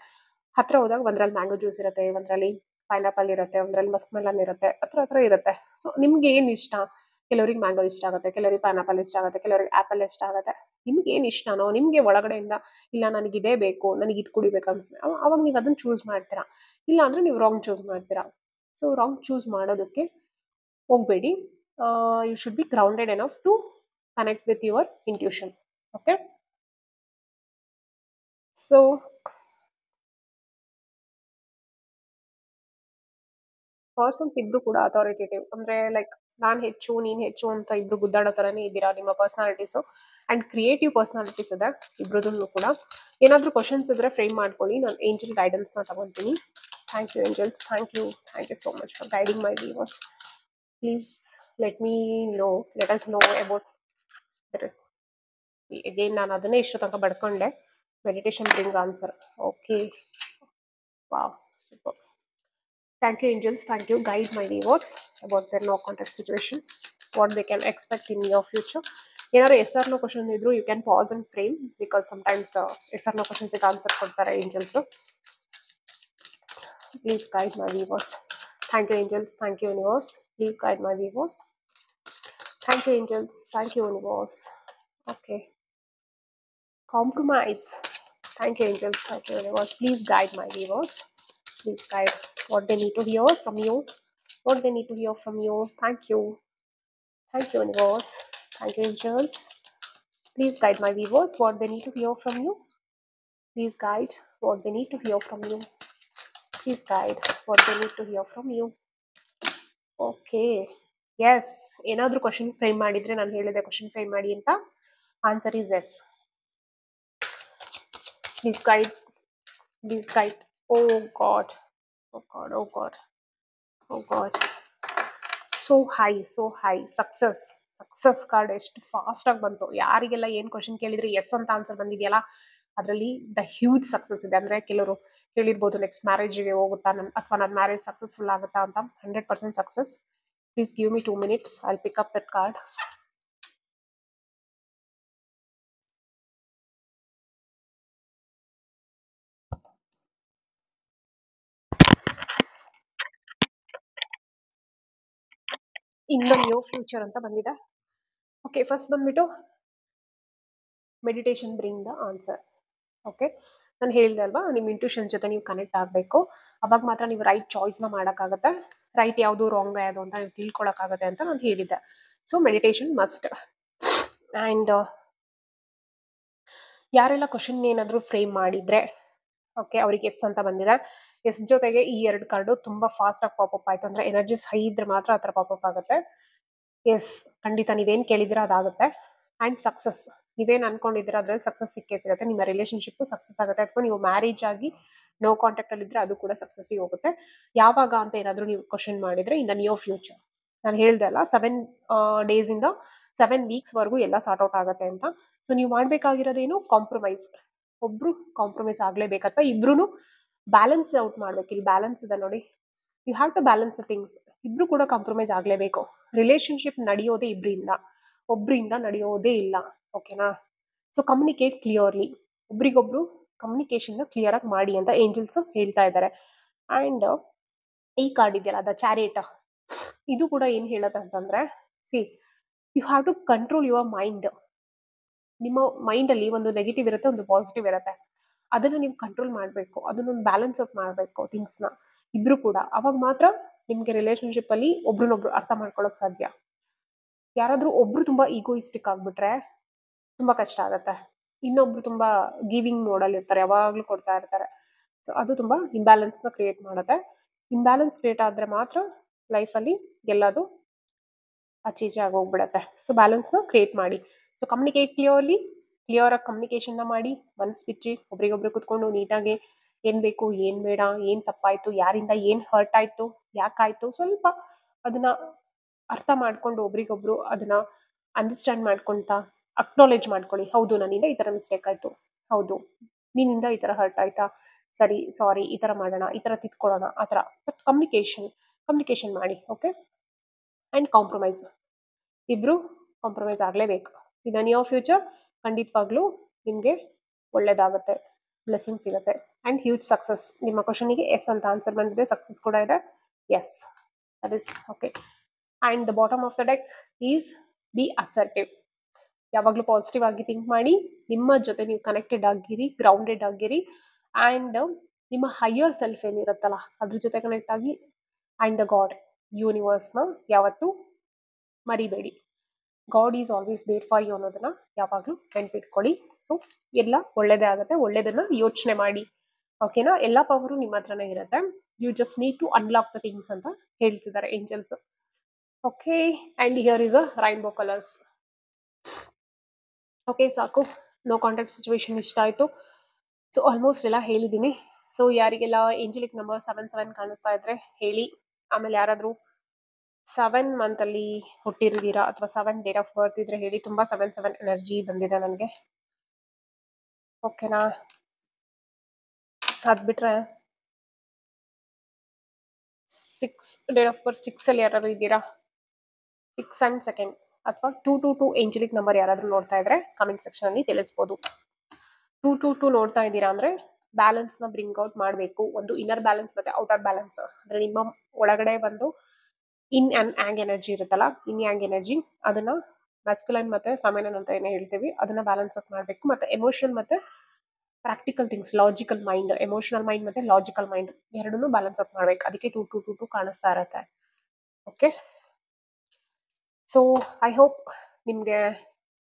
ಹತ್ರ ಹೋದಾಗ ಒಂದ್ರಲ್ಲಿ ಮ್ಯಾಂಗೋ ಜ್ಯೂಸ್ ಇರುತ್ತೆ, ಒಂದ್ರಲ್ಲಿ ಪೈನಾಪಲ್ ಇರುತ್ತೆ, ಒಂದ್ರಲ್ಲಿ ಮಸ್ಕ್ ಮೆಲನ್ ಇರುತ್ತೆ, ಹತ್ರ ಇರುತ್ತೆ. ಸೊ ನಿಮ್ಗೆ ಏನ್ ಇಷ್ಟ? ಕೆಲವರಿಗೆ ಮ್ಯಾಂಗೋ ಇಷ್ಟ ಆಗುತ್ತೆ, ಕೆಲವರಿಗೆ ಪೈನಾಪಲ್ ಇಷ್ಟ ಆಗುತ್ತೆ, ಕೆಲವರಿಗೆ ಆಪಲ್ ಇಷ್ಟ ಆಗುತ್ತೆ. ನಿಮ್ಗೆ ಏನ್ ಇಷ್ಟನೋ ನಿಮ್ಗೆ ಒಳಗಡೆಯಿಂದ ಇಲ್ಲ ನನಗೆ ಇದೇ ಬೇಕು, ನನಗೆ ಇದು ಕುಡಿಬೇಕು ಅನ್ಸುತ್ತೆ, ಅವಾಗ ನೀವು ಅದನ್ನ ಚೂಸ್ ಮಾಡ್ತೀರಾ. ಇಲ್ಲ ಅಂದ್ರೆ ನೀವು ರಾಂಗ್ ಚೂಸ್ ಮಾಡ್ತೀರಾ. ಸೊ ರಾಂಗ್ ಚೂಸ್ ಮಾಡೋದಕ್ಕೆ ಹೋಗ್ಬೇಡಿ. You should be grounded enough to connect with your intuition. Okay, so persons ಇಬ್ರು ಕೂಡ ಅಥಾರಿಟೇಟಿವ್ ಅಂದ್ರೆ ಲೈಕ್ ನಾನ್ ಹೆಚ್ಚು ನೀನ್ ಹೆಚ್ಚು ಅಂತ ಇಬ್ರು ಗುದ್ದಾಡೋ ತರನೇ ಇದ್ದೀರಾ ನಿಮ್ಮ ಪರ್ಸನಾಲಿಟೀಸ್. ಅಂಡ್ ಕ್ರಿಯೇಟಿವ್ ಪರ್ಸನಾಲಿಟೀಸ್ ಇದೆ ಇಬ್ರದನ್ನು ಕೂಡ. ಏನಾದ್ರೂ ಕ್ವಶನ್ಸ್ ಇದ್ರೆ ಫ್ರೇಮ್ ಮಾಡ್ಕೊಳ್ಳಿ, ನಾನು ಏಂಜಲ್ ಗೈಡೆನ್ಸ್ ನ ತಗೊಂತೀನಿ. Thank you angels, thank you so much for guiding my viewers. Please let us know about again. ನಾನು ಅದನ್ನೇ ಇಷ್ಟು ತನಕ ಬಡ್ಕೊಂಡೆ. Meditation bring answer. Okay, wow, super. Thank you, angels. Thank you. Guide my viewers about their no contact situation, what they can expect in your future. ಏನಾದ್ರು ಎಸ್ ಆರ್ ನೋ ಕ್ವಶನ್ ಇದ್ರು you can pass and frame, because sometimes yes or no questions answer ಕೊಡ್ತಾರೆ angels. Please guide my viewers. Thank you angels, thank you universe. Please guide my viewers. Thank you angels, thank you universe. Okay, compromise. Thank you angels, thank you universe. Please guide my viewers. Please guide what they need to hear from you, what they need to hear from you. Thank you universe. Thank you angels. Please guide my viewers what they need to hear from you. Please guide what they need to hear from you. Please guide what they need to hear from you. Okay, yes. ಏನಾದ್ರೂ ಕ್ವಶನ್ ಫ್ರೇಮ್ ಮಾಡಿದ್ರೆ ನಾನು ಹೇಳಿದೆ ಕ್ವಶನ್ ಫ್ರೇಮ್ ಮಾಡಿ ಅಂತ. Answer is yes. Please guide. Please guide. Oh God. Oh God. Oh God. Oh God. So high success card ಎಷ್ಟು ಫಾಸ್ಟ್ ಆಗಿ ಬಂತು. ಯಾರಿಗೆಲ್ಲ ಏನ್ ಕ್ವಶನ್ ಕೇಳಿದ್ರೆ ಎಸ್ ಅಂತ ಆನ್ಸರ್ ಬಂದಿದೆಯಲ್ಲ, ಅದರಲ್ಲಿ ದ ಹ್ಯೂಜ್ ಸಕ್ಸಸ್ ಇದೆ. ಅಂದ್ರೆ ಕೆಲವರು ಕೇಳಿರ್ಬೋದು ನೆಕ್ಸ್ಟ್ ಮ್ಯಾರೇಜ್ಗೆ ಹೋಗುತ್ತಾ ಅಥವಾ ನನ್ನ ಮ್ಯಾರೇಜ್ ಸಕ್ಸಸ್ಫುಲ್ ಆಗುತ್ತಾ ಅಂತ. 100% success. Please give me 2 minutes. I'll pick up that card. In the new future ಅಂತ ಬಂದಿದೆ. ಓಕೆ, ಫಸ್ಟ್ ಬಂದ್ಬಿಟ್ಟು meditation bring the answer. Okay, ನಾನು ಹೇಳ್ದೆ ಅಲ್ವಾ, ನಿಮ್ಮ ಇಂಟ್ಯೂಷನ್ ಜೊತೆ ನೀವು ಕನೆಕ್ಟ್ ಆಗಬೇಕು. ಅವಾಗ ಮಾತ್ರ ನೀವು ರೈಟ್ ಚಾಯ್ಸ್ನ ಮಾಡೋಕ್ಕಾಗತ್ತೆ. ರೈಟ್ ಯಾವುದು ರಾಂಗ್ ಯಾವುದು ಅಂತ ನೀವು ತಿಳ್ಕೊಳಕ್ಕಾಗತ್ತೆ ಅಂತ ನಾನು ಹೇಳಿದ್ದೆ. So meditation must. ಆ್ಯಂಡ್ ಯಾರೆಲ್ಲ ಕ್ವಶನ್ ಏನಾದರೂ ಫ್ರೇಮ್ ಮಾಡಿದ್ರೆ ಓಕೆ, ಅವ್ರಿಗೆ ಎಸ್ ಅಂತ ಬಂದಿದೆ. ಎಸ್ ಜೊತೆಗೆ ಈ 2 ಕಾರ್ಡು ತುಂಬಾ ಫಾಸ್ಟ್ ಆಗಿ ಪಾಪಪ್ ಆಯ್ತು. ಅಂದ್ರೆ ಎನರ್ಜಿಸ್ ಹೈ ಇದ್ರೆ ಮಾತ್ರ ಆ ಥರ ಪಾಪಪ್ ಆಗುತ್ತೆ. ಎಸ್, ಖಂಡಿತ ನೀವೇನು ಕೇಳಿದಿರ ಅದಾಗುತ್ತೆ. ಆ್ಯಂಡ್ ಸಕ್ಸಸ್, ನೀವೇನು ಅನ್ಕೊಂಡಿದ್ದೀರ ಅದ್ರಲ್ಲಿ ಸಕ್ಸಸ್ ಸಿಕ್ಕೇ ಸಿಗುತ್ತೆ. ನಿಮ್ಮ ರಿಲೇಶನ್ಶಿಪ್ ಸಕ್ಸಸ್ ಆಗುತ್ತೆ. ಅಥವಾ ನೀವು ಮ್ಯಾರೇಜ್ ಆಗಿ ನೋ ಕಾಂಟ್ಯಾಕ್ಟ್ ಅಲ್ಲಿ ಇದ್ರೆ ಅದು ಕೂಡ ಸಕ್ಸಸ್ಸಿಗೆ ಹೋಗುತ್ತೆ. ಯಾವಾಗ ಅಂತ ಏನಾದರೂ ನೀವು ಕ್ವಶನ್ ಮಾಡಿದ್ರೆ ಇನ್ ದ ನಿಯರ್ ಫ್ಯೂಚರ್. ನಾನು ಹೇಳ್ದೆ ಅಲ್ಲ, 7 days ಇಂದ 7 weeks ವರೆಗೂ ಎಲ್ಲ ಸಾರ್ಟ್ ಔಟ್ ಆಗುತ್ತೆ ಅಂತ. ಸೊ ನೀವು ಮಾಡ್ಬೇಕಾಗಿರೋದೇನು, ಕಾಂಪ್ರಮೈಸ್. ಒಬ್ರು ಕಾಂಪ್ರಮೈಸ್ ಆಗ್ಲೇಬೇಕು, ಅಥವಾ ಇಬ್ರು ಬ್ಯಾಲೆನ್ಸ್ ಔಟ್ ಮಾಡ್ಬೇಕು. ಇಲ್ಲಿ ಬ್ಯಾಲೆನ್ಸ್ ಇದೆ ನೋಡಿ, you have to balance the things. ಇಬ್ರು ಕೂಡ ಕಾಂಪ್ರಮೈಸ್ ಆಗ್ಲೇಬೇಕು. ರಿಲೇಶನ್ಶಿಪ್ ನಡೆಯೋದೇ ಇಬ್ರಿಂದ, ಒಬ್ರಿಂದ ನಡೆಯೋದೇ ಇಲ್ಲ. ಓಕೆನಾ? So communicate clearly. ಒಬ್ರಿಗೊಬ್ರು ಕಮ್ಯುನಿಕೇಶನ್ ಕ್ಲಿಯರ್ ಆಗಿ ಮಾಡಿ ಅಂತ ಏಂಜಲ್ಸ್ ಹೇಳ್ತಾ ಇದ್ದಾರೆ. ಅಂಡ್ ಈ ಕಾರ್ಡ್ ಇದೆಯಲ್ಲ, ದ ಚಾರಿಯಟ್, ಇದು ಕೂಡ ಏನ್ ಹೇಳತ್ತೆ ಅಂತಂದ್ರೆ, see you have to control your mind. ನಿಮ್ಮ ಮೈಂಡ್ ಅಲ್ಲಿ ಒಂದು ನೆಗೆಟಿವ್ ಇರುತ್ತೆ, ಒಂದು ಪಾಸಿಟಿವ್ ಇರುತ್ತೆ. ಅದನ್ನ ನೀವು ಕಂಟ್ರೋಲ್ ಮಾಡಬೇಕು. ಅದನ್ನೊಂದು ಬ್ಯಾಲೆನ್ಸ್ ಔಟ್ ಮಾಡಬೇಕು ಥಿಂಗ್ಸ್ನ, ಇಬ್ರು ಕೂಡ. ಅವಾಗ ಮಾತ್ರ ನಿಮ್ಗೆ ರಿಲೇಶನ್ಶಿಪ್ ಅಲ್ಲಿ ಒಬ್ರನ್ನೊಬ್ರು ಅರ್ಥ ಮಾಡ್ಕೊಳಕ್ ಸಾಧ್ಯ. ಯಾರಾದ್ರೂ ಒಬ್ರು ತುಂಬಾ ಈಗೋಯಿಸ್ಟಿಕ್ ಆಗ್ಬಿಟ್ರೆ ತುಂಬಾ ಕಷ್ಟ ಆಗತ್ತೆ. ಇನ್ನೊಬ್ರು ತುಂಬಾ ಗಿವಿಂಗ್ ಮೋಡಲ್ಲಿ ಇರ್ತಾರೆ, ಯಾವಾಗ್ಲೂ ಕೊಡ್ತಾ ಇರ್ತಾರೆ. ಸೊ ಅದು ತುಂಬಾ ಇಂಬ್ಯಾಲೆನ್ಸ್ ನ ಕ್ರಿಯೇಟ್ ಮಾಡುತ್ತೆ. ಇಂಬ್ಯಾಲೆನ್ಸ್ ಕ್ರಿಯೇಟ್ ಆದ್ರೆ ಮಾತ್ರ ಲೈಫಲ್ಲಿ ಎಲ್ಲದು ಆಚೀಚೆ ಆಗೋಗ್ಬಿಡತ್ತೆ. ಸೊ ಬ್ಯಾಲೆನ್ಸ್ ನ ಕ್ರಿಯೇಟ್ ಮಾಡಿ. ಸೊ ಕಮ್ಯುನಿಕೇಟ್ ಕ್ಲಿಯರ್ ಆಗಿ ಕಮ್ಯುನಿಕೇಶನ್ ನ ಮಾಡಿ, ಮನ್ಸ್ ಬಿಚ್ಚಿ ಒಬ್ರಿಗೊಬ್ರು ಕುತ್ಕೊಂಡು ನೀಟಾಗಿ ಏನ್ ಬೇಕು, ಏನ್ ಬೇಡ, ಏನ್ ತಪ್ಪಾಯ್ತು, ಯಾರಿಂದ ಏನ್ ಹರ್ಟ್ ಆಯ್ತು, ಯಾಕಾಯ್ತು, ಸ್ವಲ್ಪ ಅದನ್ನ ಅರ್ಥ ಮಾಡ್ಕೊಂಡು ಒಬ್ರಿಗೊಬ್ರು ಅದನ್ನ ಅಂಡರ್ಸ್ಟ್ಯಾಂಡ್ ಮಾಡ್ಕೊಂತ ಅಕ್ನಾಲೇಜ್ ಮಾಡ್ಕೊಳ್ಳಿ. ಹೌದು, ನನ್ನಿಂದ ಈ ತರ ಮಿಸ್ಟೇಕ್ ಆಯ್ತು, ಹೌದು ನಿನ್ನಿಂದ ಈ ತರ ಹರ್ಟ್ ಆಯ್ತಾ, ಸರಿ ಸಾರಿ, ಈ ತರ ಮಾಡೋಣ, ಈ ತರ ತಿದ್ಕೊಳ್ಳೋಣ, ಆ ತರ. ಬಟ್ ಕಮ್ಯುನಿಕೇಶನ್ ಮಾಡಿ. Okay, and compromise. ಇಬ್ರು ಕಾಂಪ್ರಮೈಸ್ ಆಗ್ಲೇಬೇಕು. ಇನ್ ದ ನಿಯರ್ ಫ್ಯೂಚರ್ ಖಂಡಿತವಾಗ್ಲೂ ನಿಮ್ಗೆ ಒಳ್ಳೇದಾಗುತ್ತೆ, ಬ್ಲೆಸ್ಸಿಂಗ್ ಸಿಗುತ್ತೆ. And huge success. ನಿಮ್ಮ ಕ್ವಶನಿಗೆ ಎಸ್ ಅಂತ ಆನ್ಸರ್ ಬಂದಿದೆ, ಸಕ್ಸಸ್ ಕೂಡ ಇದೆ. Yes, that is okay. And the bottom of the deck is be assertive. ಯಾವಾಗಲೂ ಪಾಸಿಟಿವ್ ಆಗಿ ಥಿಂಕ್ ಮಾಡಿ, ನಿಮ್ಮ ಜೊತೆ ನೀವು ಕನೆಕ್ಟೆಡ್ ಆಗಿರಿ, ಗ್ರೌಂಡೆಡ್ ಆಗಿರಿ. ಅಂಡ್ ನಿಮ್ಮ ಹೈಯರ್ ಸೆಲ್ಫ್ ಏನಿರುತ್ತಲ್ಲ ಅದ್ರ ಜೊತೆ ಕನೆಕ್ಟ್ ಆಗಿ. ಅಂಡ್ ದ ಗಾಡ್, ಯೂನಿವರ್ಸ್ನ ಯಾವತ್ತೂ ಮರಿಬೇಡಿ. God is always there for you ಅನ್ನೋದನ್ನ ಯಾವಾಗಲೂ ನೆನ್ಪಿಟ್ಕೊಳ್ಳಿ. ಸೊ ಎಲ್ಲ ಒಳ್ಳೇದೇ ಆಗುತ್ತೆ, ಒಳ್ಳೇದನ್ನ ಯೋಚನೆ ಮಾಡಿ. ಓಕೆನಾ? ಎಲ್ಲ ಪವರು ನಿಮ್ಮ ಹತ್ರನೇ ಇರುತ್ತೆ. You just need to unlock the things ಅಂತ ಹೇಳ್ತಿದ್ದಾರೆ angels. Okay, and here is a rainbow colours. Okay, ಸಾಕು. ನೋ ಕಾಂಟ್ಯಾಕ್ಟ್ ಸಿಚುವೇಶನ್ ಇಷ್ಟ ಆಯ್ತು. ಸೊ ಆಲ್ಮೋಸ್ಟ್ ಎಲ್ಲ ಹೇಳಿದ್ದೀನಿ. ಸೊ ಯಾರಿಗೆಲ್ಲ ಏಂಜಲಿಕ್ ನಂಬರ್ 77 ಕಾಣಿಸ್ತಾ ಇದ್ರೆ ಹೇಳಿ. ಆಮೇಲೆ ಯಾರಾದ್ರೂ 7 month ಅಲ್ಲಿ ಹುಟ್ಟಿರ್ತೀರಾ ಅಥವಾ 7 ಡೇಟ್ ಆಫ್ ಬರ್ತ್ ಇದ್ರೆ ಹೇಳಿ. ತುಂಬಾ 7 ಎನರ್ಜಿ ಬಂದಿದೆ ನನಗೆ. ಓಕೆನಾ? ಅದ್ಬಿಟ್ರೆ 6 ಡೇಟ್ ಆಫ್ ಬರ್ತ್ 6 ಅಲ್ಲಿ ಯಾರಾದ್ರು ಇದ್ದೀರಾ? 6 and 2 ಅಥವಾ 222 ಏಂಜಲಿಕ್ ನಂಬರ್ ಯಾರಾದ್ರೂ ನೋಡ್ತಾ ಇದ್ರೆ ಕಮೆಂಟ್ ಸೆಕ್ಷನ್ ಅಲ್ಲಿ ತಿಳಿಸ್ಬೋದು. 222 ನೋಡ್ತಾ ಇದ್ದೀರಾ ಅಂದ್ರೆ ಬ್ಯಾಲೆನ್ಸ್ ನ ಬ್ರಿಂಗ್ ಔಟ್ ಮಾಡಬೇಕು. ಒಂದು ಇನ್ನರ್ ಬ್ಯಾಲೆನ್ಸ್ ಮತ್ತೆ ಔಟರ್ ಬ್ಯಾಲೆನ್ಸ್. ಅಂದ್ರೆ ನಿಮ್ಮ ಒಳಗಡೆ ಒಂದು ಇನ್ ಅಂಡ್ ಯಾಂಗ್ ಎನರ್ಜಿ ಇರುತ್ತಲ್ಲ, ಇನ್ ಯಾಂಗ್ ಎನರ್ಜಿ, ಅದನ್ನ ಮ್ಯಾಸ್ಕ್ಯುಲೈನ್ ಮತ್ತೆ ಫೆಮಿನೈನ್ ಅಂತ ಏನೇ ಹೇಳ್ತೀವಿ ಅದನ್ನ ಬ್ಯಾಲೆನ್ಸ್ ಅಪ್ ಮಾಡಬೇಕು. ಮತ್ತೆ ಎಮೋಷನ್ ಮತ್ತೆ practical things, logical mind, emotional mind ಮತ್ತೆ ಲಾಜಿಕಲ್ ಮೈಂಡ್ ಎರಡನ್ನೂ ಬ್ಯಾಲೆನ್ಸ್ ಅಪ್ ಮಾಡ್ಬೇಕು. ಅದಕ್ಕೆ 2222 ಕಾಣಿಸ್ತಾ ಇರತ್ತೆ. ಓಕೆ, ಸೊ ಐ ಹೋಪ್ ನಿಮ್ಗೆ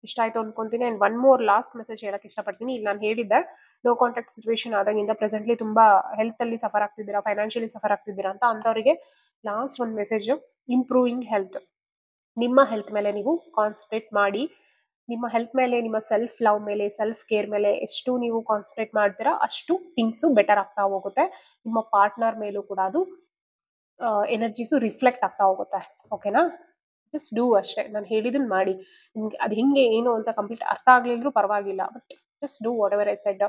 ಇಷ್ಟ ಆಯ್ತು ಅನ್ಕೊಂತೀನಿ. And one more last message ಹೇಳಕ್ ಇಷ್ಟಪಡ್ತೀನಿ. ಇಲ್ಲಿ ನಾನು ಹೇಳಿದ್ದೆ, ನೋ ಕಾಂಟ್ಯಾಕ್ಟ್ ಸಿಚುವೇಶನ್ ಆದಾಗಿಂದ ಪ್ರೆಸೆಂಟ್ಲಿ ತುಂಬಾ ಹೆಲ್ತ್ ಅಲ್ಲಿ ಸಫರ್ ಆಗ್ತಿದ್ದೀರಾ, ಫೈನಾನ್ಷಿಯಲಿ ಸಫರ್ ಆಗ್ತಿದ್ದೀರಾ ಅಂತ ಅಂತವರಿಗೆ ಲಾಸ್ಟ್ ಒಂದು ಮೆಸೇಜ್, ಇಂಪ್ರೂವಿಂಗ್ ಹೆಲ್ತ್. ನಿಮ್ಮ ಹೆಲ್ತ್ ಮೇಲೆ ನೀವು ಕಾನ್ಸಂಟ್ರೇಟ್ ಮಾಡಿ. ನಿಮ್ಮ ಹೆಲ್ತ್ ಮೇಲೆ, ನಿಮ್ಮ ಸೆಲ್ಫ್ ಲವ್ ಮೇಲೆ, ಸೆಲ್ಫ್ ಕೇರ್ ಮೇಲೆ ಎಷ್ಟು ನೀವು ಕಾನ್ಸಂಟ್ರೇಟ್ ಮಾಡ್ತೀರಾ ಅಷ್ಟು ಥಿಂಗ್ಸು ಬೆಟರ್ ಆಗ್ತಾ ಹೋಗುತ್ತೆ. ನಿಮ್ಮ ಪಾರ್ಟ್ನರ್ ಮೇಲೂ ಕೂಡ ಅದು ಎನರ್ಜೀಸು ರಿಫ್ಲೆಕ್ಟ್ ಆಗ್ತಾ ಹೋಗುತ್ತೆ. ಓಕೆನಾ? ಜಸ್ಟ್ ಡೂ ಅಷ್ಟೇ. ನಾನು ಹೇಳಿದ್ದನ್ನು ಮಾಡಿ. ನಿಮ್ಗೆ ಅದು ಹಿಂಗೆ ಏನು ಅಂತ ಕಂಪ್ಲೀಟ್ ಅರ್ಥ ಆಗ್ಲಿಲ್ದ್ರೂ ಪರವಾಗಿಲ್ಲ, but just do what ever I said.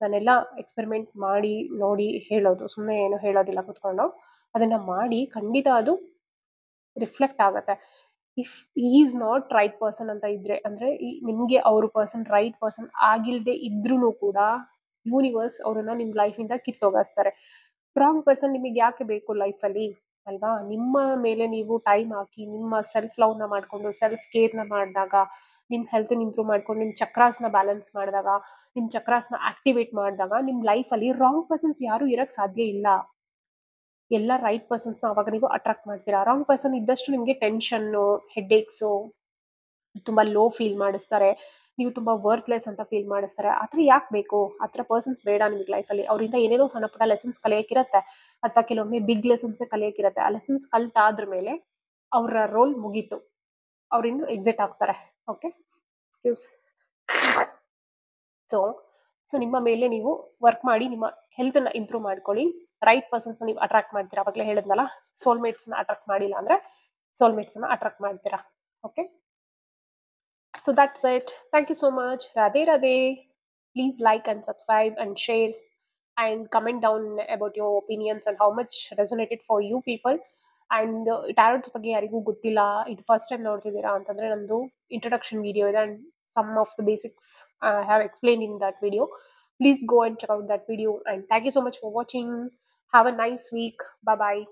ನಾನೆಲ್ಲ ಎಕ್ಸ್ಪೆರಿಮೆಂಟ್ ಮಾಡಿ ನೋಡಿ ಹೇಳೋದು, ಸುಮ್ಮನೆ ಏನು ಹೇಳೋದಿಲ್ಲ ಕುತ್ಕೊಂಡು. ಅದನ್ನ ಮಾಡಿ ಖಂಡಿತ ಅದು ರಿಫ್ಲೆಕ್ಟ್ ಆಗುತ್ತೆ. If is not right person ಅಂತ ಇದ್ರೆ, ಅಂದ್ರೆ ನಿಮ್ಗೆ ಅವ್ರ ರೈಟ್ ಪರ್ಸನ್ ಆಗಿಲ್ದೆ ಇದ್ರೂ ಕೂಡ ಯೂನಿವರ್ಸ್ ಅವ್ರನ್ನ ನಿಮ್ ಲೈಫಿಂದ ಕಿತ್ತೋಗಿಸ್ತಾರೆ. ರಾಂಗ್ ಪರ್ಸನ್ ನಿಮಗೆ ಯಾಕೆ ಬೇಕು ಲೈಫಲ್ಲಿ, ಅಲ್ವಾ? ನಿಮ್ಮ ಮೇಲೆ ನೀವು ಟೈಮ್ ಹಾಕಿ, ನಿಮ್ಮ ಸೆಲ್ಫ್ ಲವ್ನ ಮಾಡ್ಕೊಂಡು, ಸೆಲ್ಫ್ ಕೇರ್ನ ಮಾಡಿದಾಗ, ನಿಮ್ಮ ಹೆಲ್ತ್ನ ಇಂಪ್ರೂವ್ ಮಾಡ್ಕೊಂಡು, ನಿಮ್ಮ ಚಕ್ರಾಸ್ನ ಬ್ಯಾಲೆನ್ಸ್ ಮಾಡಿದಾಗ, ನಿಮ್ಮ ಚಕ್ರಾಸ್ನ ಆಕ್ಟಿವೇಟ್ ಮಾಡಿದಾಗ, ನಿಮ್ಮ ಲೈಫಲ್ಲಿ ರಾಂಗ್ ಪರ್ಸನ್ಸ್ ಯಾರು ಇರಕ್ ಸಾಧ್ಯ ಇಲ್ಲ. ಎಲ್ಲ ರೈಟ್ ಪರ್ಸನ್ಸ್ನ ಅವಾಗ ನೀವು ಅಟ್ರಾಕ್ಟ್ ಮಾಡ್ತೀರಾ. ರಾಂಗ್ ಪರ್ಸನ್ ಇದ್ದಷ್ಟು ನಿಮಗೆ ಟೆನ್ಷನ್ನು, ಹೆಡ್ಏಕ್ಸು, ತುಂಬಾ ಲೋ ಫೀಲ್ ಮಾಡಿಸ್ತಾರೆ, ನೀವು ತುಂಬಾ ವರ್ತ್ಲೆಸ್ ಅಂತ ಫೀಲ್ ಮಾಡಿಸ್ತಾರೆ. ಆ ಥರ ಯಾಕೆ ಬೇಕು? ಆ ಥರ ಪರ್ಸನ್ಸ್ ಬೇಡ ನಿಮ್ಗೆ ಲೈಫಲ್ಲಿ. ಅವರಿಂದ ಏನೇನೋ ಸಣ್ಣ ಪುಟ್ಟ ಲೆಸನ್ಸ್ ಕಲಿಯೋಕ್ಕಿರತ್ತೆ, ಅಥವಾ ಕೆಲವೊಮ್ಮೆ ಬಿಗ್ ಲೆಸನ್ಸ್ ಕಲಿಯೋಕ್ಕಿರತ್ತೆ. ಆ ಲೆಸನ್ಸ್ ಕಲ್ತಾದ್ರ ಮೇಲೆ ಅವರ ರೋಲ್ ಮುಗೀತು, ಅವ್ರಿನ್ನು ಎಕ್ಸಿಟ್ ಆಗ್ತಾರೆ. ಓಕೆ, ಸೊ ನಿಮ್ಮ ಮೇಲೆ ನೀವು ವರ್ಕ್ ಮಾಡಿ, ನಿಮ್ಮ ಹೆಲ್ತ್ನ ಇಂಪ್ರೂವ್ ಮಾಡ್ಕೊಳ್ಳಿ. ರೈಟ್ ಪರ್ಸನ್ಸ್ ನೀವು ಅಟ್ರಾಕ್ಟ್ ಮಾಡ್ತೀರಾ. ಅವಾಗಲೇ ಹೇಳಿದ್ನಲ್ಲ, ಸೋಲ್ಮೇಟ್ಸ್ನ ಅಟ್ರಾಕ್ಟ್ ಮಾಡಿಲ್ಲ ಅಂದ್ರೆ ಸೋಲ್ಮೇಟ್ಸ್ನ ಅಟ್ರಾಕ್ಟ್ ಮಾಡ್ತೀರಾ. Okay, so that's it. Thank you so much. Radhe Radhe. Please like and subscribe and share and comment down about your opinions and how much resonated for you people. And ಟಾರೋಟ್ಸ್ ಬಗ್ಗೆ ಯಾರಿಗೂ ಗೊತ್ತಿಲ್ಲ, ಇದು ಫಸ್ಟ್ ಟೈಮ್ ನೋಡ್ತಿದ್ದೀರಾ ಅಂತಂದ್ರೆ ನಂದು ಇಂಟ್ರೊಡಕ್ಷನ್ ವಿಡಿಯೋ ಇದೆ, and some of the basics I have explained in that video. Please go and check out that video, and thank you so much for watching. Have a nice week. Bye bye.